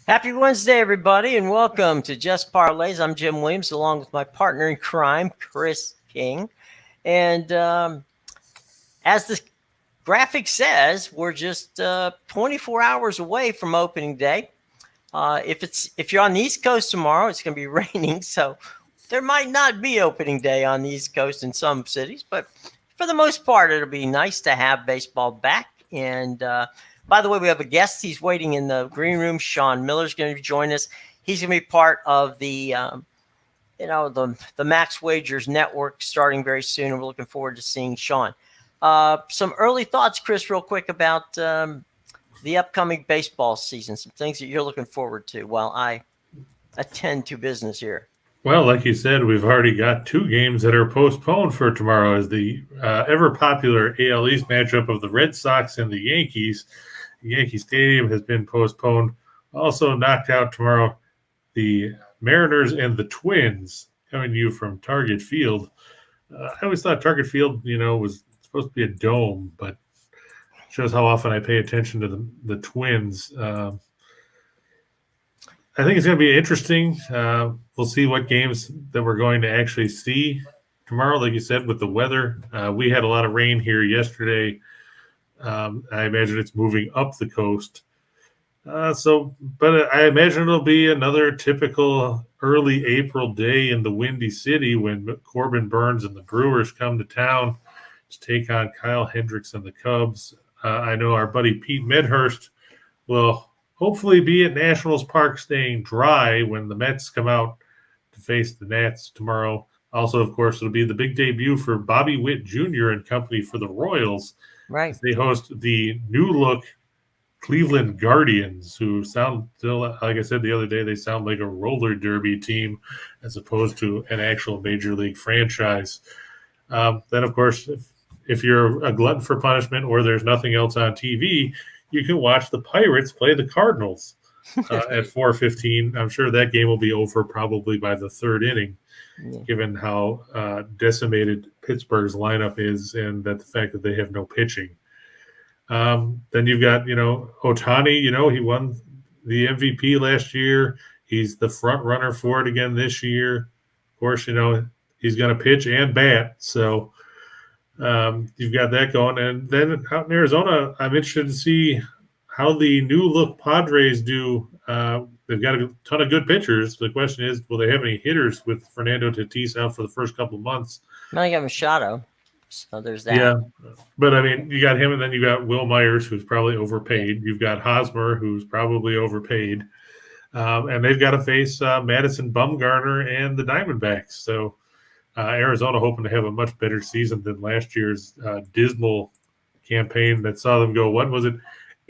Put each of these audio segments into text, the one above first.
Happy Wednesday, everybody, and welcome to Just Parlays. I'm Jim Williams, along with my partner in crime, Chris King. And as the graphic says, we're just 24 hours away from opening day. If you're on the East Coast tomorrow, it's going to be raining, so there might not be opening day on the East Coast in some cities. But for the most part, it'll be nice to have baseball back. And by the way, we have a guest. He's waiting in the green room. Sean Miller's going to join us. He's going to be part of the Max Wagers Network starting very soon, and we're looking forward to seeing Sean. Some early thoughts, Chris, real quick about the upcoming baseball season. Some things that you're looking forward to while I attend to business here. Well, like you said, we've already got two games that are postponed for tomorrow as the ever-popular AL East matchup of the Red Sox and the Yankees. The Yankee Stadium has been postponed. Also knocked out tomorrow, the Mariners and the Twins coming to you from Target Field. I always thought Target Field, was supposed to be a dome, but shows how often I pay attention to the Twins. I think it's going to be interesting. We'll see what games that we're going to actually see tomorrow. Like you said, with the weather, we had a lot of rain here yesterday. I imagine it's moving up the coast. But I imagine it'll be another typical early April day in the Windy City when Corbin Burns and the Brewers come to town to take on Kyle Hendricks and the Cubs. I know our buddy Pete Medhurst will hopefully be at Nationals Park staying dry when the Mets come out to face the Nats tomorrow. Also, of course, it'll be the big debut for Bobby Witt Jr. and company for the Royals. Right. They host the new-look Cleveland Guardians, who sound still, like I said the other day, they sound like a roller derby team as opposed to an actual major league franchise. Then, of course, if you're a glutton for punishment or there's nothing else on TV, you can watch the Pirates play the Cardinals at 4:15. I'm sure that game will be over probably by the third inning, given how decimated Pittsburgh's lineup is and that the fact that they have no pitching. Then you've got, Ohtani, he won the MVP last year. He's the front runner for it again this year. Of course, he's going to pitch and bat. So you've got that going. And then out in Arizona, I'm interested to see how the new look Padres do. They've got a ton of good pitchers. The question is, will they have any hitters with Fernando Tatis out for the first couple of months? Now you got Machado, so there's that. Yeah, but I mean, you got him, and then you got Will Myers, who's probably overpaid. You've got Hosmer, who's probably overpaid. And they've got to face Madison Bumgarner and the Diamondbacks. So Arizona hoping to have a much better season than last year's dismal campaign that saw them go, what was it,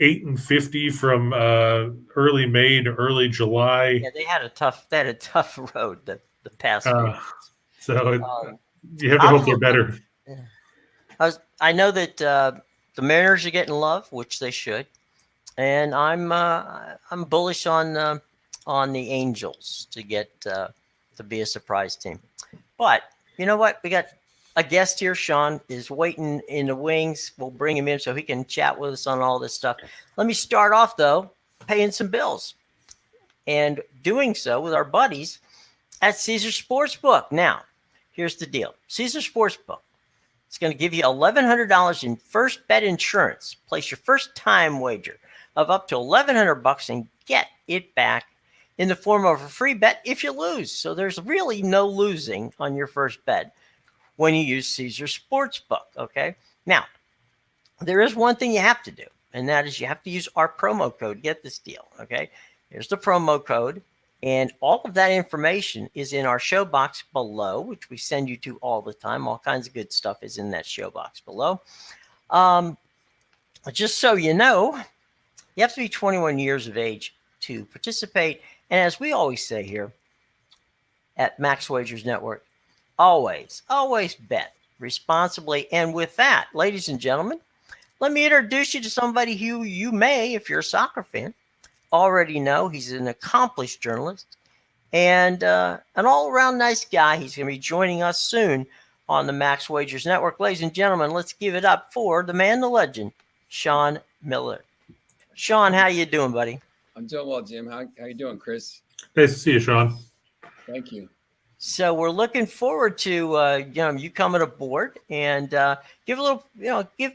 8-50 from early May to early July. Yeah, they had a tough road the past week. So you have to hope they're better. I know that the Mariners are getting love, which they should, and I'm bullish on the Angels to get to be a surprise team. But you know what? We got a guest here. Sean is waiting in the wings. We'll bring him in so he can chat with us on all this stuff. Let me start off, though, paying some bills and doing so with our buddies at Caesar Sportsbook. Now, here's the deal. Caesar Sportsbook is going to give you $1,100 in first bet insurance. Place your first time wager of up to $1,100 and get it back in the form of a free bet if you lose. So there's really no losing on your first bet when you use Caesar Sportsbook, okay? Now, there is one thing you have to do, and that is you have to use our promo code to get this deal, okay? Here's the promo code, and all of that information is in our show box below, which we send you to all the time. All kinds of good stuff is in that show box below. Just so you know, you have to be 21 years of age to participate. And as we always say here at Max Wagers Network, always bet responsibly. And with that, ladies and gentlemen, let me introduce you to somebody who you may, if you're a soccer fan, already know. He's an accomplished journalist and an all-around nice guy. He's going to be joining us soon on the Max Wagers Network. Ladies and gentlemen, let's give it up for the man, the legend, Sean Miller. Sean, how you doing, buddy? I'm doing well, Jim. How you doing, Chris? Nice to see you, Sean. Thank you. So we're looking forward to you coming aboard and give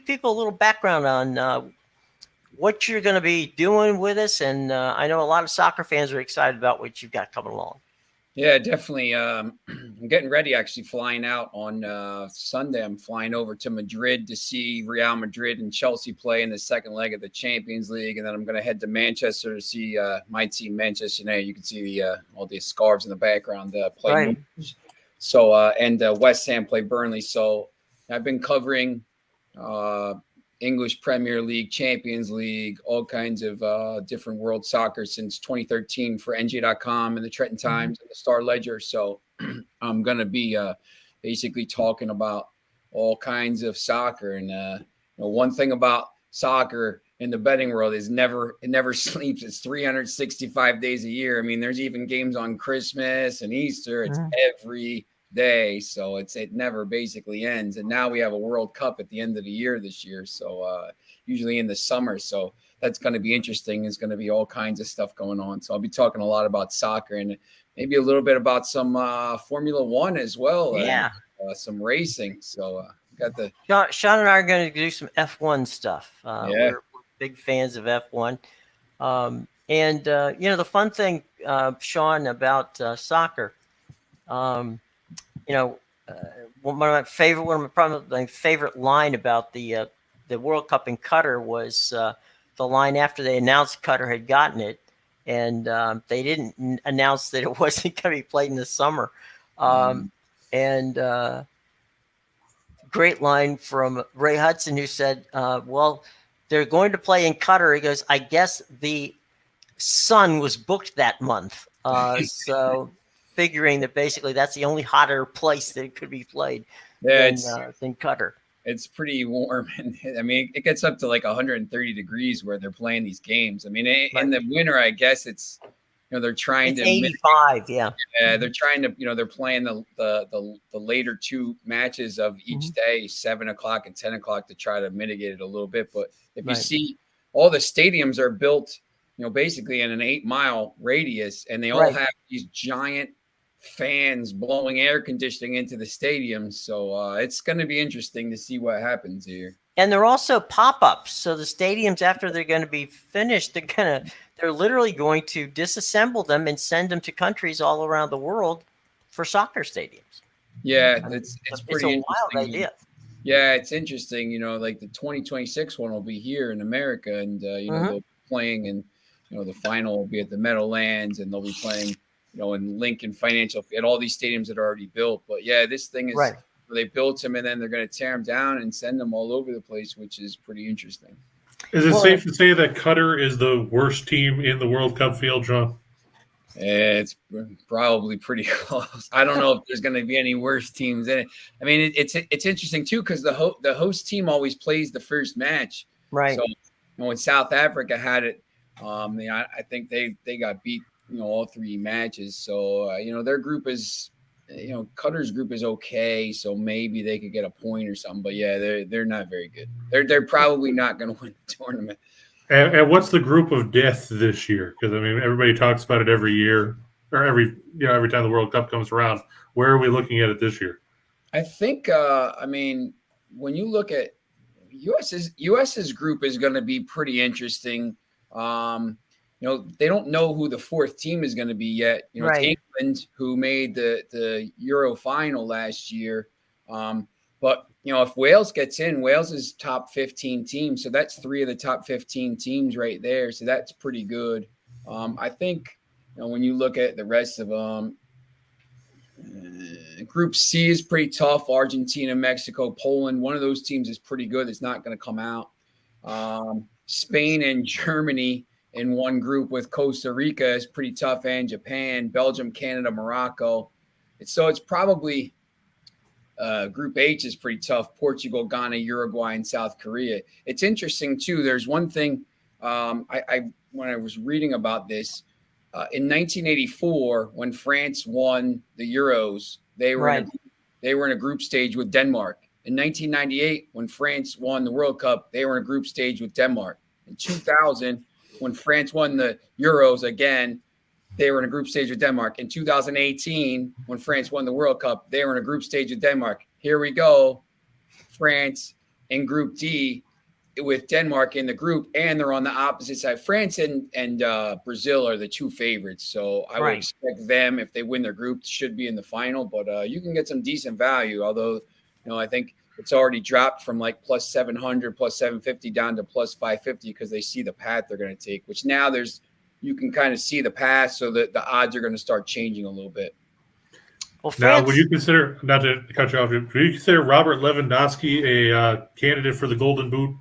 people a little background on what you're going to be doing with us. And I know a lot of soccer fans are excited about what you've got coming along. Yeah, definitely. I'm getting ready, actually, flying out on Sunday. I'm flying over to Madrid to see Real Madrid and Chelsea play in the second leg of the Champions League. And then I'm going to head to Manchester to see my team, Manchester United. You can see all the scarves in the background play. Right. So, and West Ham play Burnley. So I've been covering English Premier League, Champions League, all kinds of different world soccer since 2013 for NJ.com and the Trenton Times and the Star Ledger. So I'm going to be basically talking about all kinds of soccer. And one thing about soccer in the betting world is it never sleeps. It's 365 days a year. I mean, there's even games on Christmas and Easter. It's every day, so it never basically ends. And now we have a World Cup at the end of the year this year, so usually in the summer. So that's going to be interesting. There's going to be all kinds of stuff going on. So I'll be talking a lot about soccer and maybe a little bit about some Formula One as well. Yeah, and, some racing. So got the Sean and I are going to do some F1 stuff. Yeah. We're big fans of F1. The fun thing, Sean, about soccer, one of my favorite line about the World Cup in Qatar was the line after they announced Qatar had gotten it, and they didn't announce that it wasn't going to be played in the summer. Great line from Ray Hudson, who said, well, they're going to play in Qatar. He goes, I guess the sun was booked that month. So figuring that basically that's the only hotter place that it could be played than Qatar. It's pretty warm. And I mean, it gets up to like 130 degrees where they're playing these games. I mean, in the winter, I guess it's, they're trying it's to 85. Yeah. They're trying to, they're playing the later two matches of each day, 7 o'clock and 10 o'clock, to try to mitigate it a little bit. But if you see, all the stadiums are built, basically in an 8-mile radius, and they all have these giant fans blowing air conditioning into the stadium. So it's going to be interesting to see what happens here. And they're also pop-ups. So the stadiums, after they're going to be finished, they're literally going to disassemble them and send them to countries all around the world for soccer stadiums. Yeah, it's pretty a wild idea. Yeah, it's interesting. Like the 2026 one will be here in America, and they'll be playing, and the final will be at the Meadowlands, and they'll be playing, in Lincoln Financial, at all these stadiums that are already built. But yeah, this thing is they built them, and then they're going to tear them down and send them all over the place, which is pretty interesting. Is it safe to say that Qatar is the worst team in the World Cup field, John? It's probably pretty close. I don't know if there's going to be any worse teams in it. I mean, it's interesting too, because the host team always plays the first match, right? So when South Africa had it, I think they got beat, all 3 matches. So their group is, Qatar's group is okay, so maybe they could get a point or something. But yeah, they're not very good. They're probably not going to win the tournament. And what's the group of death this year? Because I mean, everybody talks about it every year, or every time the World Cup comes around. Where are we looking at it this year? I think, when you look at US's group is going to be pretty interesting. They don't know who the 4th team is going to be yet. It's England, who made the Euro final last year. But if Wales gets in, Wales is top 15 team. So that's 3 of the top 15 teams right there. So that's pretty good. I think, when you look at the rest of them, Group C is pretty tough. Argentina, Mexico, Poland. One of those teams is pretty good. It's not going to come out. Spain and Germany in one group with Costa Rica is pretty tough, and Japan, Belgium, Canada, Morocco. It's probably Group H is pretty tough. Portugal, Ghana, Uruguay, and South Korea. It's interesting too. There's one thing when I was reading about this, in 1984, when France won the Euros, they were in a group stage with Denmark. In 1998, when France won the World Cup, they were in a group stage with Denmark. In 2000, when France won the Euros again, they were in a group stage with Denmark. In 2018, when France won the World Cup, they were in a group stage with Denmark. Here we go, France in Group D with Denmark in the group, and they're on the opposite side. France and Brazil are the two favorites, so I would expect them, if they win their group, should be in the final. But you can get some decent value, although I think it's already dropped from like plus 700, plus 750 down to plus 550 because they see the path they're going to take. Which now you can kind of see the path, so that the odds are going to start changing a little bit. Well, France, now, would you consider, not to cut you off, would you consider Robert Lewandowski a candidate for the Golden Boot?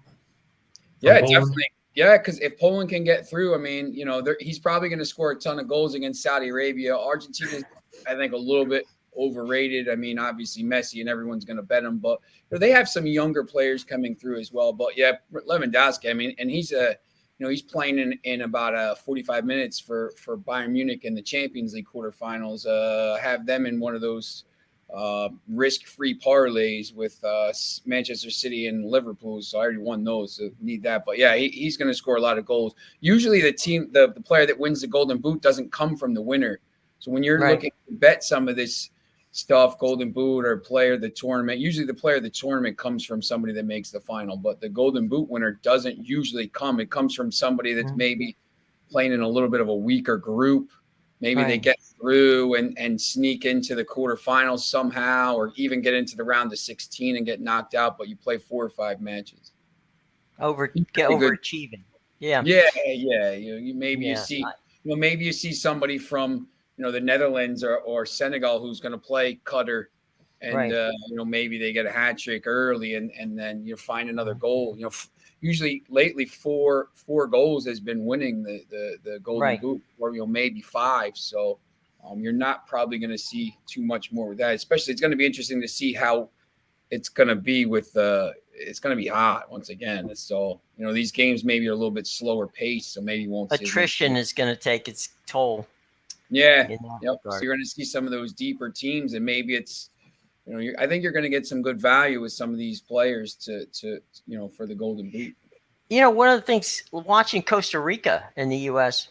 Yeah, definitely. Yeah, because if Poland can get through, I mean, he's probably going to score a ton of goals against Saudi Arabia. Argentina's, I think, a little bit overrated. I mean, obviously Messi and everyone's going to bet him, but they have some younger players coming through as well. But yeah, Lewandowski, I mean, and he's he's playing in about 45 minutes for Bayern Munich in the Champions League quarterfinals. Have them in one of those risk-free parlays with Manchester City and Liverpool. So I already won those, so need that. But yeah, he's going to score a lot of goals. Usually the player that wins the Golden Boot doesn't come from the winner. So when you're looking to bet some of this stuff, Golden Boot or player of the tournament, usually the player of the tournament comes from somebody that makes the final. But the Golden Boot winner doesn't usually come. It comes from somebody that's maybe playing in a little bit of a weaker group. Maybe they get through and sneak into the quarterfinals somehow, or even get into the round of 16 and get knocked out, but you play 4 or 5 matches. Overachieving. Yeah. Maybe you see somebody from the Netherlands or Senegal who's going to play Qatar, and maybe they get a hat trick early, and then you find another goal. Usually lately 4 goals has been winning the Golden Boot, or maybe 5. So you're not probably going to see too much more with that. Especially, it's going to be interesting to see how it's going to be it's going to be hot once again. So these games maybe are a little bit slower paced, so maybe you won't. Attrition is going to take its toll. Yeah. Yep. So you're going to see some of those deeper teams, and maybe it's. I think you're going to get some good value with some of these players to for the Golden Boot. One of the things watching Costa Rica in the U.S.,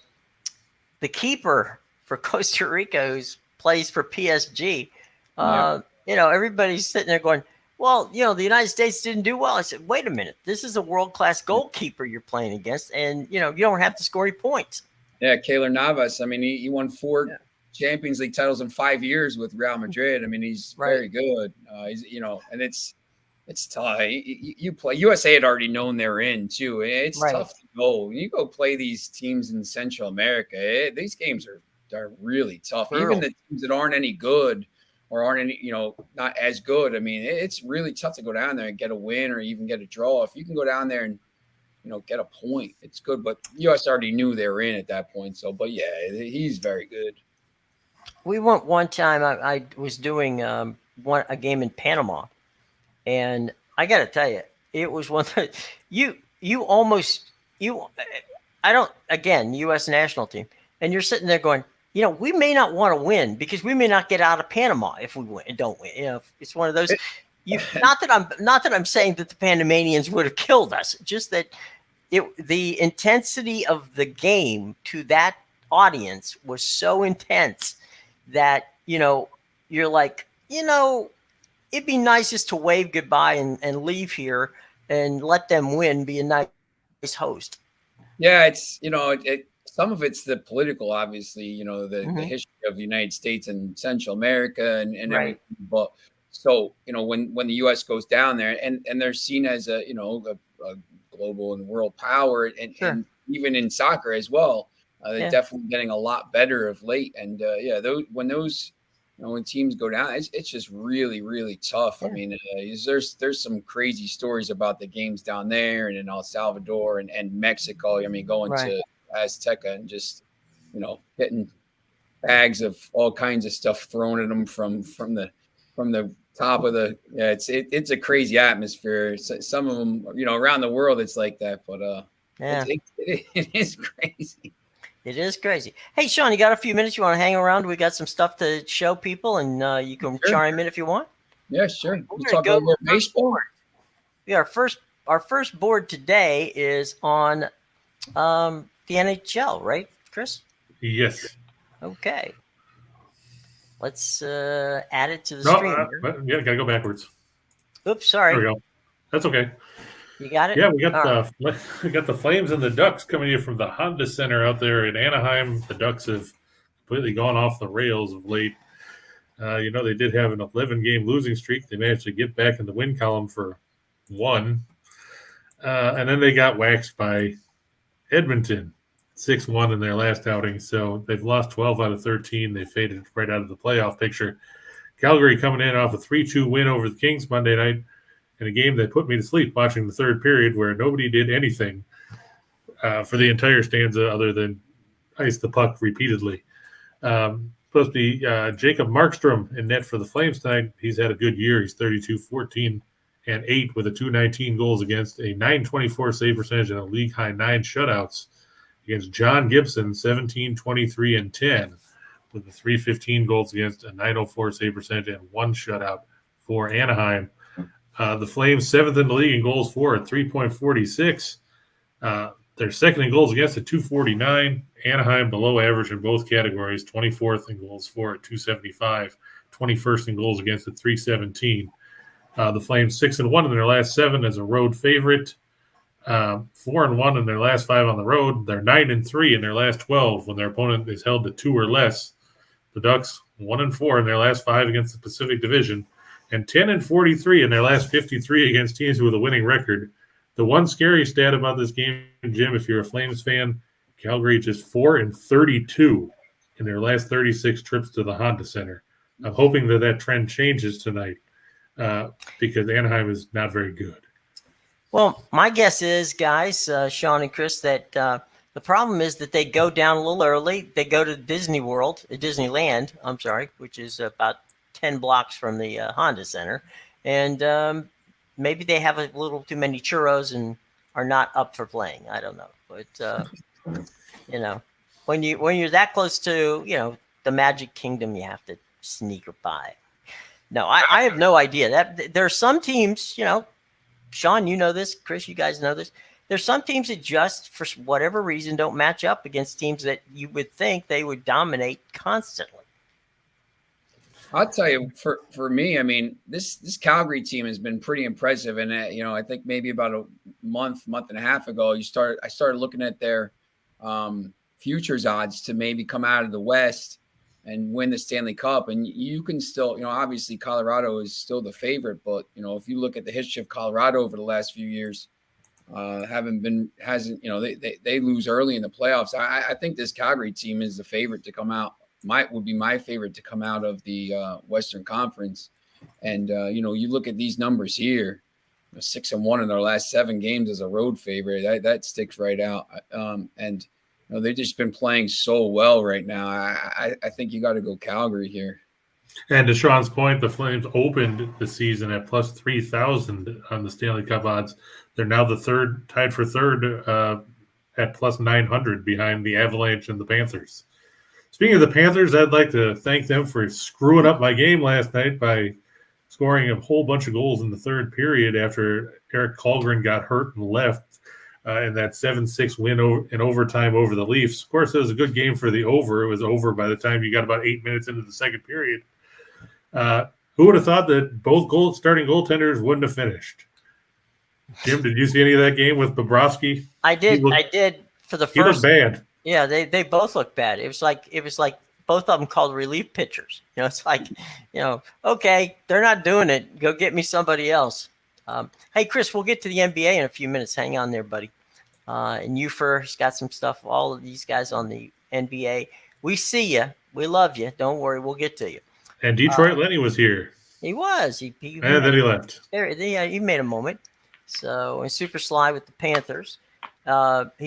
the keeper for Costa Rica who plays for PSG, everybody's sitting there going, well, the United States didn't do well. I said, wait a minute, this is a world-class goalkeeper you're playing against, and you don't have to score any points. Yeah, Keylor Navas. I mean, he won 4 Champions League titles in 5 years with Real Madrid. I mean, he's very good. He's and it's tough. You play USA had already known they're in too. It's tough to go. When you go play these teams in Central America, these games are really tough. Even the teams that aren't any good or aren't any not as good. I mean, it's really tough to go down there and get a win or even get a draw. If you can go down there and get a point, it's good. But US already knew they were in at that point. So, but yeah, he's very good. We went one time. I was doing a game in Panama, and I got to tell you, it was one that U.S. national team, and you're sitting there going, we may not want to win because we may not get out of Panama if we don't win. It's one of those. Not that I'm saying that the Panamanians would have killed us, just that the intensity of the game to that audience was so intense that you're like, it'd be nice just to wave goodbye and leave here and let them win, be a nice host. Yeah, it's some of it's the political, obviously, the history of the United States and Central America and everything. But so when the U.S. goes down there and they're seen as a global and world power, and even in soccer as well. They're definitely getting a lot better of late, and when teams go down, it's just really, really tough. Yeah. I mean, there's some crazy stories about the games down there and in El Salvador and Mexico. I mean, going to Azteca and just getting bags of all kinds of stuff thrown at them from the top of the. Yeah, it's a crazy atmosphere. Some of them, around the world, it's like that, but it is crazy. It is crazy. Hey, Sean, you got a few minutes? You want to hang around? We got some stuff to show people, and you can chime in if you want. Yeah, sure. We'll talk about baseball. Yeah, our first board today is on the NHL, right, Chris? Yes. Okay. Let's add it to the No, stream here. yeah, gotta go backwards. Oops, There we sorry. go. That's okay. You got it? Yeah, we got All right. we got the Flames and the Ducks coming in from the Honda Center out there in Anaheim. The Ducks have completely gone off the rails of late. They did have an 11-game losing streak. They managed to get back in the win column for one. And then they got waxed by Edmonton, 6-1 in their last outing. So they've lost 12 out of 13. They faded right out of the playoff picture. Calgary coming in off a 3-2 win over the Kings Monday night in a game that put me to sleep watching the third period where nobody did anything for the entire stanza other than ice the puck repeatedly. Supposed to be Jacob Markstrom in net for the Flames tonight. He's had a good year. He's 32-14 and 8 with a 219 goals against, a 924 save percentage, and a league high 9 shutouts against John Gibson, 17-23 and 10 with the 315 goals against, a 904 save percentage, and 1 shutout for Anaheim. The Flames 7th in the league in goals for at 3.46. They're second in goals against at 249. Anaheim below average in both categories, 24th in goals for at 275, 21st in goals against at 317. The Flames 6-1 in their last 7 as a road favorite, 4-1 in their last 5 on the road. They're 9-3 in their last 12 when their opponent is held to 2 or less. The Ducks 1-4 in their last 5 against the Pacific Division, and 10-43 in their last 53 against teams with a winning record. The one scary stat about this game, Jim, if you're a Flames fan, Calgary just 4-32 in their last 36 trips to the Honda Center. I'm hoping that trend changes tonight because Anaheim is not very good. Well, my guess is, guys, Sean and Chris, that the problem is that they go down a little early. They go to Disneyland, which is about 10 blocks from the Honda Center. And maybe they have a little too many churros and are not up for playing. I don't know. But, when you're that close to, the Magic Kingdom, you have to sneak by. No, I have no idea. That there are some teams, Sean, you know this. Chris, you guys know this. There's some teams that just, for whatever reason, don't match up against teams that you would think they would dominate constantly. I'll tell you, for me, I mean, this Calgary team has been pretty impressive. And, I think maybe about a month and a half ago, I started looking at their futures odds to maybe come out of the West and win the Stanley Cup. And you can still, obviously Colorado is still the favorite. But, if you look at the history of Colorado over the last few years, they lose early in the playoffs. I think this Calgary team is the favorite to come out. Would be my favorite to come out of the Western Conference. And, you look at these numbers here, 6-1 in their last 7 games as a road favorite. That sticks right out. And they've just been playing so well right now. I think you got to go Calgary here. And to Sean's point, the Flames opened the season at plus 3,000 on the Stanley Cup odds. They're now tied for third at plus 900 behind the Avalanche and the Panthers. Speaking of the Panthers, I'd like to thank them for screwing up my game last night by scoring a whole bunch of goals in the third period after Eric Kallgren got hurt and left in that 7-6 win in overtime over the Leafs. Of course, it was a good game for the over. It was over by the time you got about 8 minutes into the second period. Who would have thought that both starting goaltenders wouldn't have finished? Jim, did you see any of that game with Bobrovsky? I did. I did for the first. He looked bad. Yeah, they both look bad. It was like both of them called relief pitchers. It's like, okay, they're not doing it. Go get me somebody else. Hey, Chris, we'll get to the NBA in a few minutes. Hang on there, buddy. And you first got some stuff. All of these guys on the NBA. We see you. We love you. Don't worry. We'll get to you. And Detroit Lenny was here. He was. And then he left. Yeah, he made a moment. So, and Super Sly with the Panthers.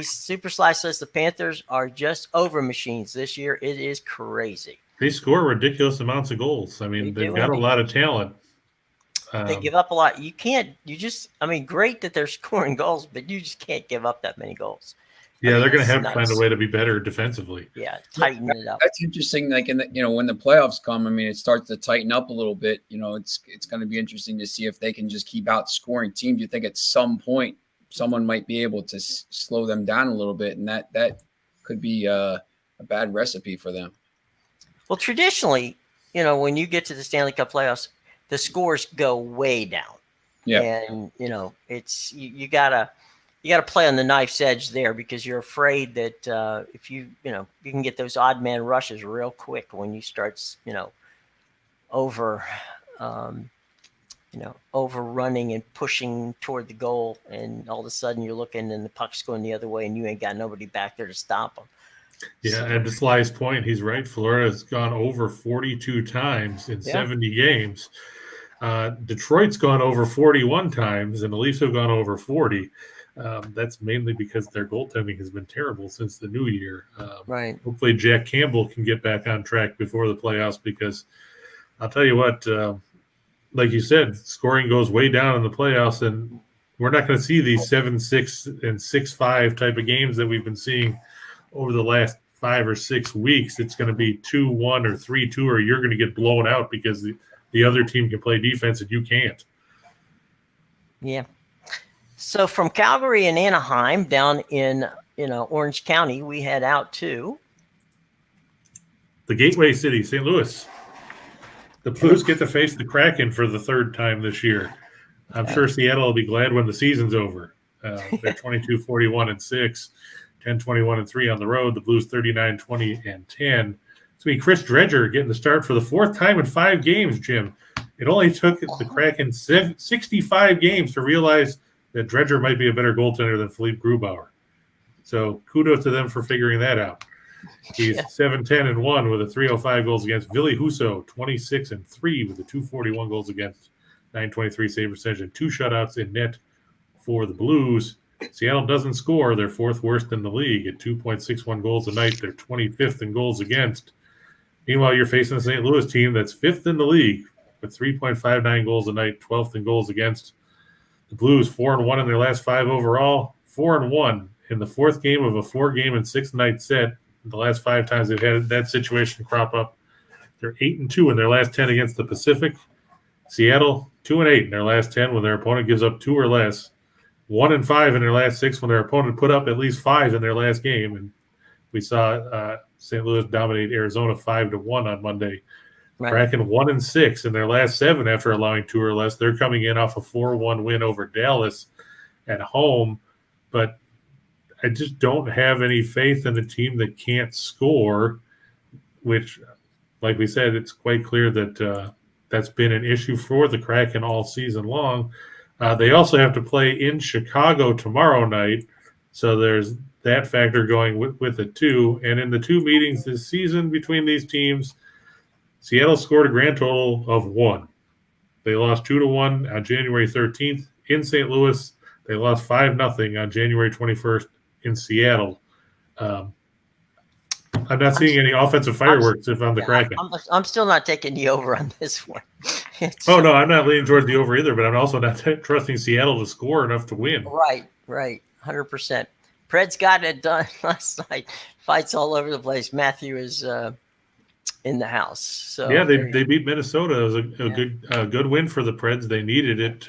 Super Sly says the Panthers are just over machines this year. It is crazy. They score ridiculous amounts of goals. I mean, they've got a lot of talent. They give up a lot. Great that they're scoring goals, but you just can't give up that many goals. Yeah, they're going to have to find a way to be better defensively. Yeah, tighten it up. That's interesting. Like when the playoffs come, it starts to tighten up a little bit. It's going to be interesting to see if they can just keep outscoring teams. You think at some point someone might be able to slow them down a little bit, and that could be a bad recipe for them. Well, traditionally, when you get to the Stanley Cup playoffs, the scores go way down. Yeah. And, it's you gotta play on the knife's edge there, because you're afraid that if you can get those odd man rushes real quick when you start, overrunning and pushing toward the goal, and all of a sudden you're looking and the puck's going the other way and you ain't got nobody back there to stop them. Yeah, and to Sly's point, he's right. Florida's gone over 42 times in 70 games. Detroit's gone over 41 times, and the Leafs have gone over 40. That's mainly because their goaltending has been terrible since the new year. Right. Hopefully Jack Campbell can get back on track before the playoffs, because I'll tell you what, like you said, scoring goes way down in the playoffs, and we're not going to see these 7-6 and 6-5 type of games that we've been seeing over the last 5 or 6 weeks. It's going to be 2-1 or 3-2, or you're going to get blown out because the other team can play defense and you can't. Yeah. So from Calgary and Anaheim down in Orange County, we head out to the Gateway City, St. Louis. The Blues get to face the Kraken for the third time this year. I'm sure Seattle will be glad when the season's over. They're 22-41-6, 10-21-3 on the road. The Blues 39-20-10. It's going to be Chris Dredger getting the start for the fourth time in 5 games, Jim. It only took the Kraken 65 games to realize that Dredger might be a better goaltender than Philippe Grubauer. So kudos to them for figuring that out. He's 7-10-1 with a 305 goals against. Ville Husso 26-3 with a 241 goals against, 923 save percentage, and 2 shutouts in net for the Blues. Seattle doesn't score. They're 4th worst in the league at 2.61 goals a night. They're 25th in goals against. Meanwhile, you're facing the St. Louis team that's 5th in the league with 3.59 goals a night, 12th in goals against. The Blues 4-1 in their last 5 overall, 4-1 in the 4th game of a 4-game and 6-night set. The last 5 times they've had that situation crop up. They're 8-2 in their last 10 against the Pacific. Seattle 2-8 in their last 10 when their opponent gives up 2 or less. 1-5 in their last 6 when their opponent put up at least 5 in their last game. And we saw St. Louis dominate Arizona 5-1 on Monday. Right. Kraken 1-6 in their last 7 after allowing 2 or less. They're coming in off a 4-1 win over Dallas at home, but I just don't have any faith in a team that can't score, which, like we said, it's quite clear that that's been an issue for the Kraken all season long. They also have to play in Chicago tomorrow night, so there's that factor going with it too. And in the 2 meetings this season between these teams, Seattle scored a grand total of 1. They lost 2-1 on January 13th in St. Louis. They lost 5-0 on January 21st in Seattle. I'm not seeing any offensive fireworks if I'm the Kraken. I'm still not taking the over on this one. No, I'm not leaning towards the over either, but I'm also not trusting Seattle to score enough to win. Right, 100%. Preds got it done last night. Fights all over the place. Matthew is in the house. So yeah, they beat Minnesota. It was a good win for the Preds. They needed it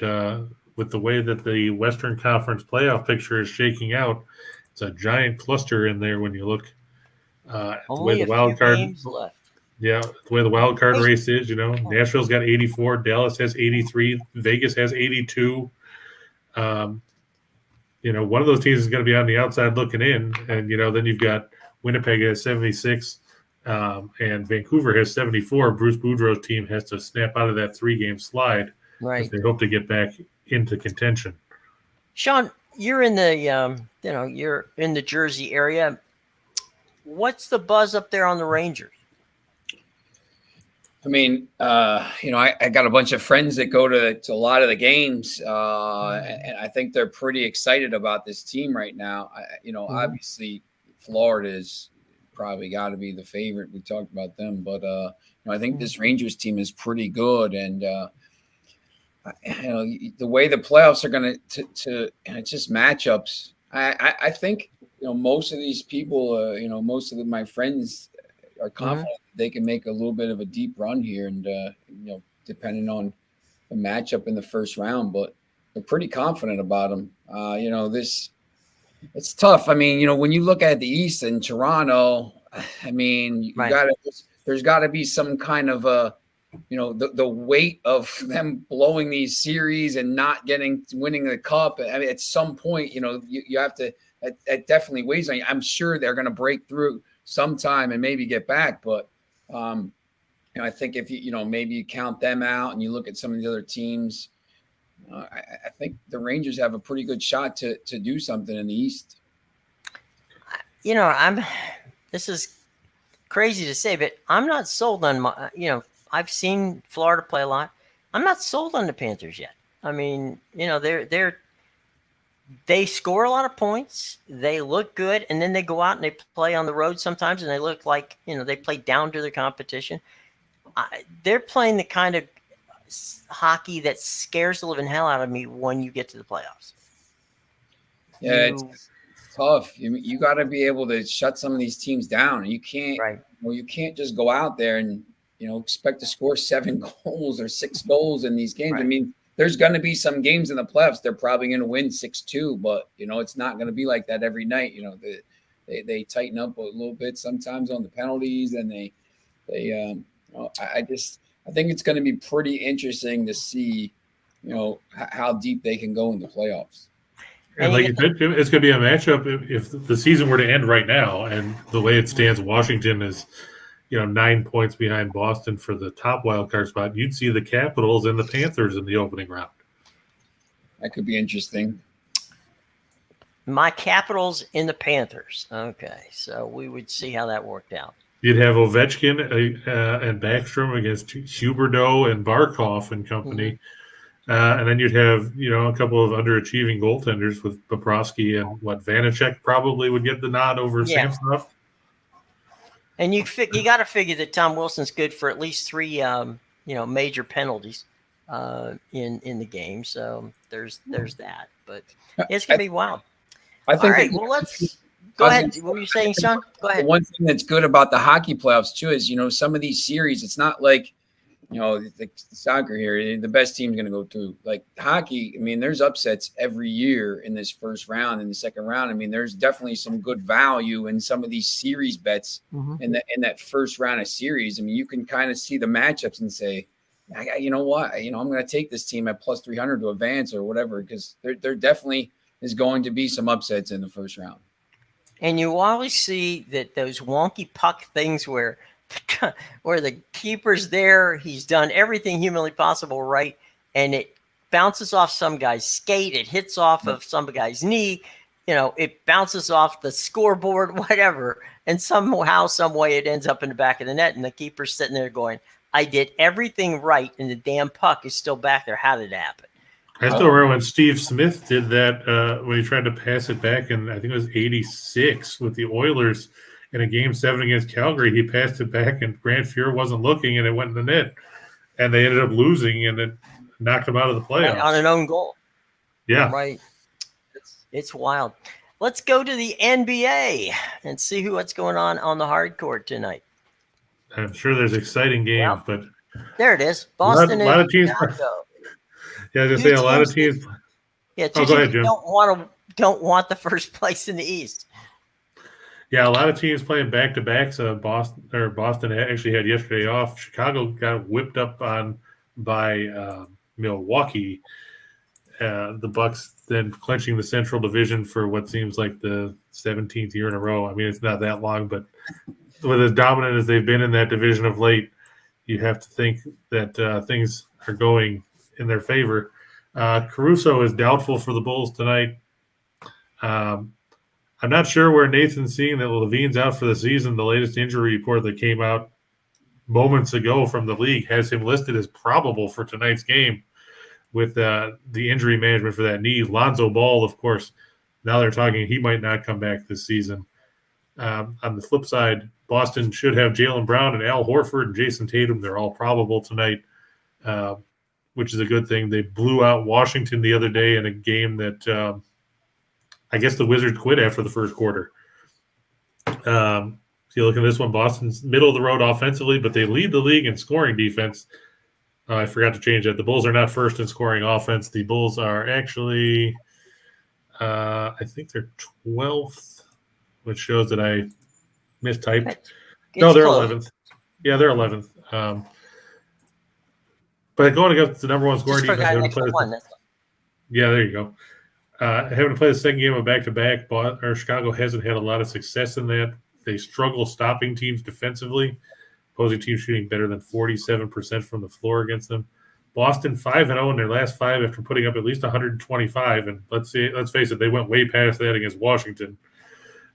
with the way that the Western Conference playoff picture is shaking out. It's a giant cluster in there when you look at the way the wild card games left. Yeah, the way the wild card race is, Nashville's got 84, Dallas has 83, Vegas has 82. One of those teams is going to be on the outside looking in, and then you've got Winnipeg has 76, and Vancouver has 74. Bruce Boudreau's team has to snap out of that 3-game slide if they hope to get back into contention. Sean, you're in the you're in the Jersey area. What's the buzz up there on the Rangers? I mean, I got a bunch of friends that go to a lot of the games, and I think they're pretty excited about this team right now. Obviously, Florida's probably got to be the favorite. We talked about them, but I think this Rangers team is pretty good, and the way the playoffs are going to it's just matchups. I think most of these people, most of my friends are confident they can make a little bit of a deep run here, and depending on the matchup in the first round. But they're pretty confident about them. It's tough. I mean, when you look at the East and Toronto, I mean, there's got to be some kind of the weight of them blowing these series and not winning the cup. I mean, at some point, you have to. It definitely weighs on you. I'm sure they're going to break through sometime and maybe get back, but I think if maybe you count them out and you look at some of the other teams. I think the Rangers have a pretty good shot to do something in the East. This is crazy to say, but I'm not sold on I've seen Florida play a lot. I'm not sold on the Panthers yet. I mean, they score a lot of points. They look good, and then they go out and they play on the road sometimes, and they look like they play down to their competition. They're playing the kind of hockey that scares the living hell out of me when you get to the playoffs. Yeah, it's tough. You got to be able to shut some of these teams down. You can't, you can't just go out there and expect to score 7 goals or 6 goals in these games. Right. I mean, there's going to be some games in the playoffs they're probably going to win 6-2, but it's not going to be like that every night. They tighten up a little bit sometimes on the penalties, and I think it's going to be pretty interesting to see, how deep they can go in the playoffs. And like you said, it's going to be a matchup if the season were to end right now, and the way it stands, Washington is, 9 points behind Boston for the top wild card spot. You'd see the Capitals and the Panthers in the opening round. That could be interesting. My Capitals in the Panthers. Okay, so we would see how that worked out. You'd have Ovechkin and Backstrom against Huberdeau and Barkov and company. Mm-hmm. And then you'd have, a couple of underachieving goaltenders with Bobrovsky and Vanacek probably would get the nod over Samsonov. And you got to figure that Tom Wilson's good for at least 3, major penalties in the game. So there's that. But it's going to be wild. I think. All right, well, let's – Go ahead. What were you saying, Sean? Go ahead. One thing that's good about the hockey playoffs, too, is, some of these series, it's not like, the soccer here, the best team's going to go through. Like hockey, I mean, there's upsets every year in this first round, in the second round. I mean, there's definitely some good value in some of these series bets in that first round of series. I mean, you can kind of see the matchups and say, you know what, I'm going to take this team at plus 300 to advance or whatever, because there definitely is going to be some upsets in the first round. And you always see that those wonky puck things where the keeper's there, he's done everything humanly possible right, and it bounces off some guy's skate, it hits off of some guy's knee, it bounces off the scoreboard, whatever, and somehow, some way it ends up in the back of the net, and the keeper's sitting there going, I did everything right, and the damn puck is still back there. How did it happen? I still remember when Steve Smith did that when he tried to pass it back in, I think it was 86 with the Oilers in a Game 7 against Calgary. He passed it back and Grant Fuhr wasn't looking and it went in the net. And they ended up losing and it knocked them out of the playoffs. On an own goal. Yeah. Right. It's wild. Let's go to the NBA and see what's going on the hard court tonight. I'm sure there's exciting games, but there it is. Boston a lot of teams. Yeah, I was gonna say a lot of teams. Yeah, two teams don't want the first place in the East. Yeah, a lot of teams playing back to backs. Boston actually had yesterday off. Chicago got whipped up on by Milwaukee. The Bucks then clinching the Central Division for what seems like the 17th year in a row. I mean, it's not that long, but with as dominant as they've been in that division of late, you have to think that things are going in their favor. Caruso is doubtful for the Bulls tonight. I'm not sure where Nathan's seeing that Levine's out for the season. The latest injury report that came out moments ago from the league has him listed as probable for tonight's game with the injury management for that knee. Lonzo Ball, of course, now they're talking he might not come back this season. On the flip side, Boston should have Jaylen Brown and Al Horford and Jason Tatum. They're all probable tonight, which is a good thing. They blew out Washington the other day in a game that I guess the Wizards quit after the first quarter. So you look at this one, Boston's middle of the road offensively, but they lead the league in scoring defense. I forgot to change that. The Bulls are not first in scoring offense. The Bulls are actually, I think they're 12th, which shows that I mistyped. No, they're close. 11th. Yeah, they're 11th. But going against the number one scoring Just defense, forgot an extra one. yeah, there you go. Having to play the second game of back-to-back, but Chicago hasn't had a lot of success in that. They struggle stopping teams defensively. Opposing teams shooting better than 47% from the floor against them. Boston 5-0 in their last 5 after putting up at least 125. And let's face it, they went way past that against Washington.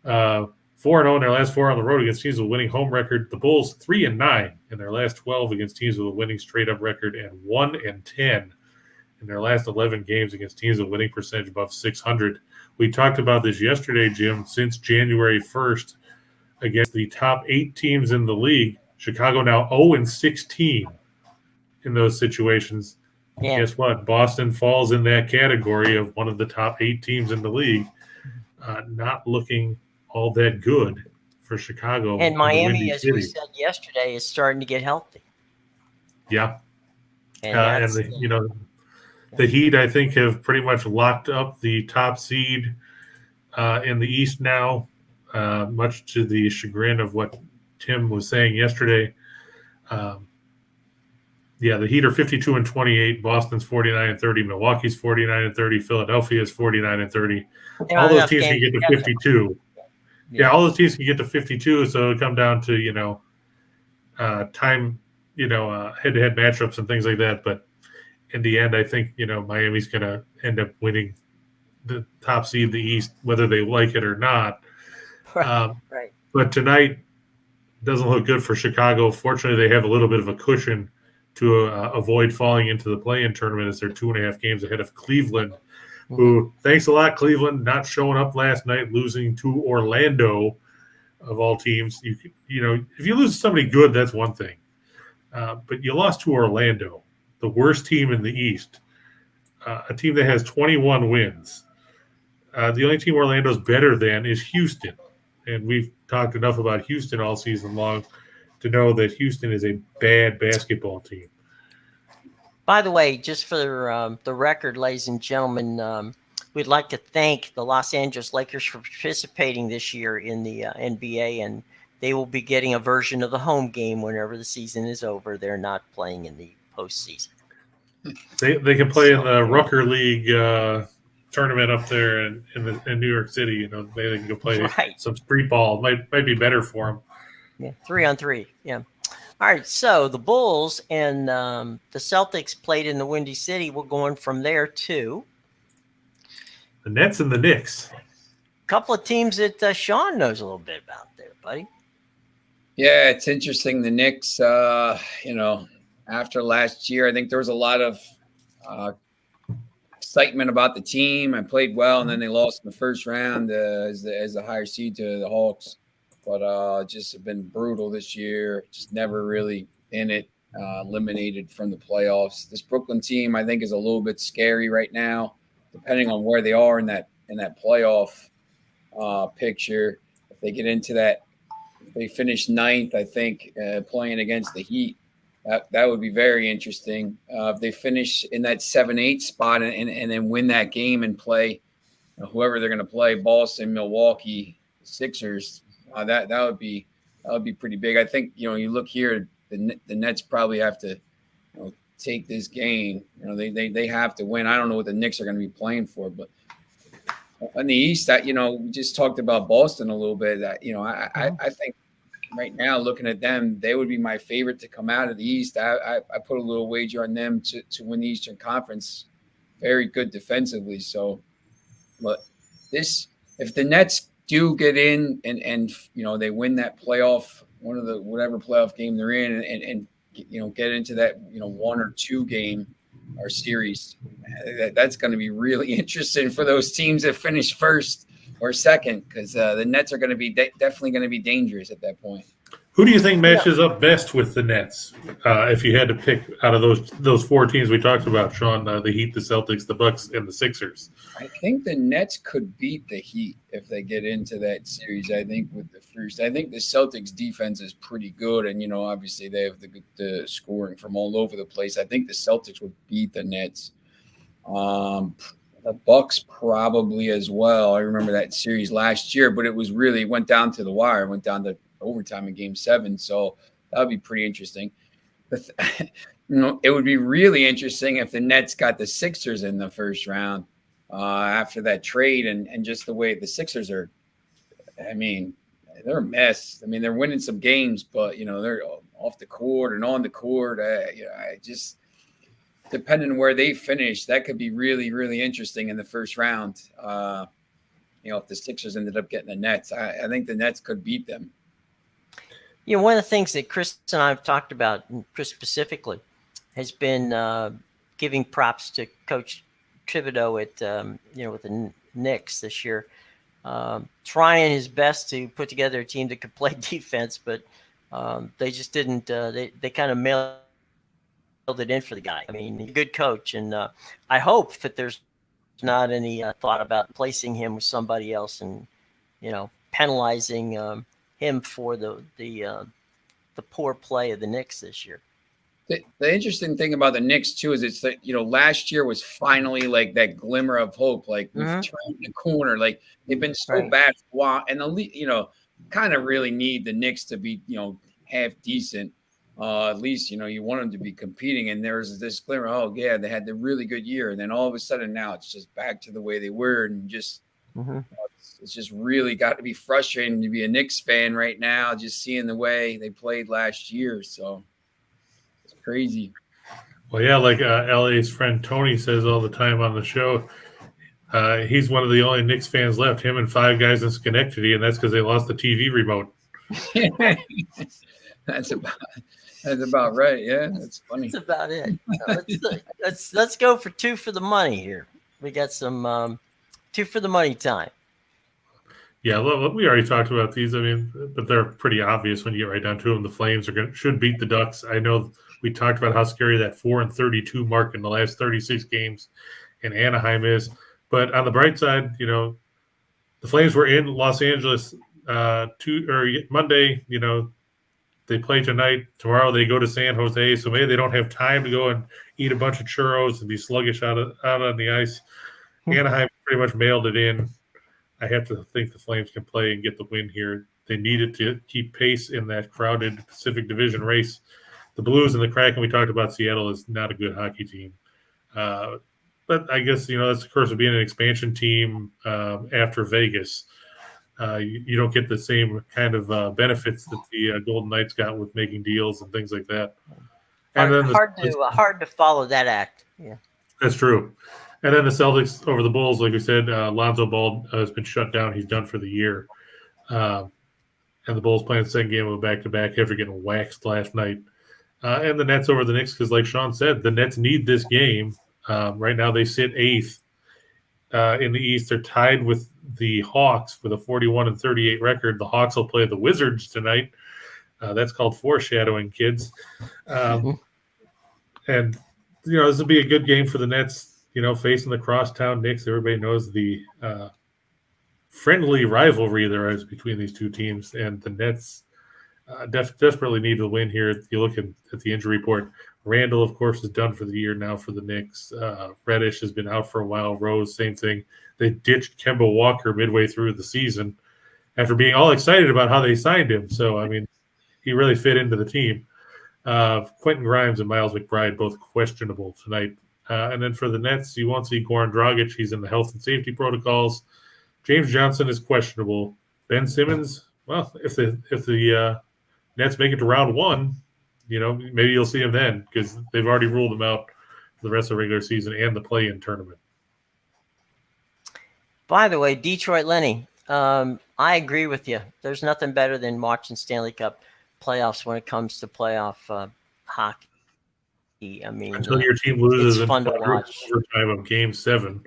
4-0 in their last 4 on the road against teams with a winning home record. The Bulls 3-9 in their last 12 against teams with a winning straight-up record, and 1-10 in their last 11 games against teams with a winning percentage above 600. We talked about this yesterday, Jim. Since January 1st, against the top 8 teams in the league, Chicago now 0-16 in those situations. Yeah. Guess what? Boston falls in that category of one of the top 8 teams in the league. Not looking all that good for Chicago. And Miami, as City. we said yesterday, is starting to get healthy. Yeah. And the Heat, I think, have pretty much locked up the top seed in the East now, much to the chagrin of what Tim was saying yesterday. The Heat are 52-28. Boston's 49-30. Milwaukee's 49-30. Philadelphia's 49-30. All those teams can get to 52. Yeah, all those teams can get to 52. So it'll come down to time, head-to-head matchups and things like that. But in the end, I think Miami's going to end up winning the top seed in the East, whether they like it or not. Right. But tonight doesn't look good for Chicago. Fortunately, they have a little bit of a cushion to avoid falling into the play-in tournament, as they're 2.5 games ahead of Cleveland, who, thanks a lot, Cleveland, not showing up last night, losing to Orlando, of all teams. If you lose to somebody good, that's one thing. But you lost to Orlando, the worst team in the East, a team that has 21 wins. The only team Orlando's better than is Houston. And we've talked enough about Houston all season long to know that Houston is a bad basketball team. By the way, just for the record, ladies and gentlemen, we'd like to thank the Los Angeles Lakers for participating this year in the NBA, and they will be getting a version of the home game whenever the season is over. They're not playing in the postseason. They can play in the Rucker League tournament up there in New York City. They can go play some street ball. Might be better for them. Yeah, 3-on-3. Yeah. All right. So the Bulls and the Celtics played in the Windy City. We're going from there to the Nets and the Knicks. A couple of teams that Sean knows a little bit about there, buddy. Yeah, it's interesting. The Knicks, after last year, I think there was a lot of excitement about the team. I played well, and then they lost in the first round as the higher seed to the Hawks. But just have been brutal this year. Just never really in it. Eliminated from the playoffs. This Brooklyn team, I think, is a little bit scary right now, depending on where they are in that playoff picture. If they get into that, if they finish 9th, I think, playing against the Heat, that would be very interesting. If they finish in that 7-8 spot and then win that game and play whoever they're going to play, Boston, Milwaukee, Sixers, that would be pretty big. I think you look here, the Nets probably have to take this game. They have to win. I don't know what the Knicks are going to be playing for, but in the East, we just talked about Boston a little bit. I think right now, looking at them, they would be my favorite to come out of the East. I put a little wager on them to win the Eastern Conference. Very good defensively. So, but if the Nets do get in and they win that playoff, whatever playoff game they're in, and get into that 1 or 2 game or series, that's going to be really interesting for those teams that finish first or second, because the Nets are going to be definitely going to be dangerous at that point. Who do you think matches up best with the Nets? If you had to pick out of those four teams we talked about, Sean, the Heat, the Celtics, the Bucks, and the Sixers. I think the Nets could beat the Heat if they get into that series. I think with the first, I think the Celtics defense is pretty good, and obviously they have the scoring from all over the place. I think the Celtics would beat the Nets. The Bucks probably as well. I remember that series last year, but it went down to the wire, went down to overtime in Game 7. So that would be pretty interesting. It would be really interesting if the Nets got the Sixers in the first round after that trade, and just the way the Sixers are. I mean, they're a mess. I mean, they're winning some games, but they're off the court and on the court. I just. Depending on where they finish, that could be really, really interesting in the first round. If the Sixers ended up getting the Nets, I think the Nets could beat them. One of the things that Chris and I have talked about, and Chris specifically, has been giving props to Coach Thibodeau with the Knicks this year, trying his best to put together a team that could play defense, but they just didn't. They kind of mailed it in for the guy. I mean, he's a good coach, and I hope that there's not any thought about placing him with somebody else and penalizing him for the poor play of the Knicks this year. The interesting thing about the Knicks too is it's that last year was finally like that glimmer of hope, like we've turned the corner. Like they've been so bad for a while, and the kind of really need the Knicks to be half decent. At least you want them to be competing, and there's this glimmer. Oh yeah, they had the really good year, and then all of a sudden now it's just back to the way they were, and just it's just really got to be frustrating to be a Knicks fan right now, just seeing the way they played last year. So it's crazy. Well, yeah, like LA's friend Tony says all the time on the show, he's one of the only Knicks fans left. Him and 5 guys in Schenectady, and that's because they lost the TV remote. That's about right. Yeah, that's funny. That's about it. Let's go for 2 for the money here. We got some 2 for the money time. Yeah, we already talked about these. I mean, but they're pretty obvious when you get right down to them. The Flames should beat the Ducks. I know we talked about how scary that 4-32 mark in the last 36 games in Anaheim is. But on the bright side, the Flames were in Los Angeles Monday. They play tonight. Tomorrow they go to San Jose, so maybe they don't have time to go and eat a bunch of churros and be sluggish out on the ice. Anaheim pretty much mailed it in. I have to think the Flames can play and get the win here. They needed to keep pace in that crowded Pacific Division race. The Blues and the Kraken, we talked about Seattle, is not a good hockey team. But I guess, that's the curse of being an expansion team after Vegas. You don't get the same kind of benefits that the Golden Knights got with making deals and things like that. And hard to follow that act. Yeah, that's true. And then the Celtics over the Bulls, like we said, Lonzo Ball has been shut down. He's done for the year. And the Bulls playing the second game of a back-to-back after getting waxed last night. And the Nets over the Knicks, because like Sean said, the Nets need this game. Right now they sit 8th in the East. They're tied with the Hawks with a 41-38 record. The Hawks will play the Wizards tonight. That's called foreshadowing, kids. And, this will be a good game for the Nets. Facing the crosstown Knicks. Everybody knows the friendly rivalry there is between these two teams, and the Nets desperately need to win here. If you look at the injury report, Randall, of course, is done for the year now for the Knicks. Reddish has been out for a while. Rose, same thing. They ditched Kemba Walker midway through the season after being all excited about how they signed him. So, I mean, he really fit into the team. Quentin Grimes and Miles McBride both questionable tonight. And then for the Nets, you won't see Goran Dragic. He's in the health and safety protocols. James Johnson is questionable. Ben Simmons, well, if the Nets make it to round 1, maybe you'll see him then, because they've already ruled him out for the rest of the regular season and the play-in tournament. By the way, Detroit Lenny, I agree with you. There's nothing better than watching Stanley Cup playoffs when it comes to playoff hockey. I mean, until your team loses in overtime of Game 7.